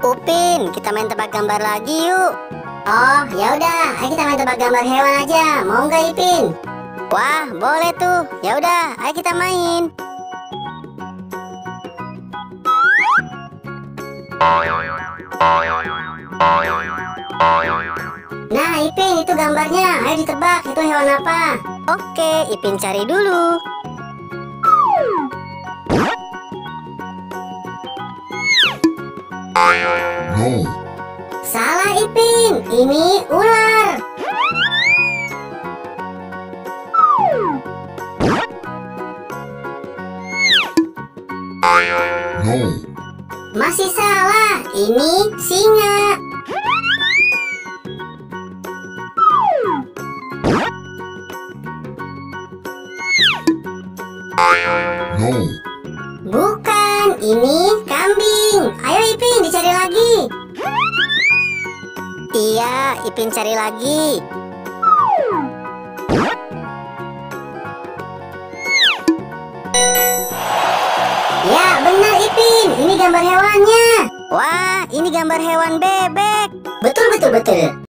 Upin, kita main tebak gambar lagi yuk. Oh, ya udah, ayo kita main tebak gambar hewan aja. Mau nggak, Ipin? Wah, boleh tuh. Ya udah, ayo kita main. Nah, Ipin, itu gambarnya. Ayo ditebak, itu hewan apa? Oke, Ipin cari dulu. No. Salah, Ipin. Ini ular. No. Masih salah. Ini singa. No. Bukan, ini kambing. Ayo Ipin, dicari lagi. Iya, Ipin cari lagi. Ya, benar Ipin. Ini gambar hewannya. Wah, ini gambar hewan bebek. Betul, betul, betul.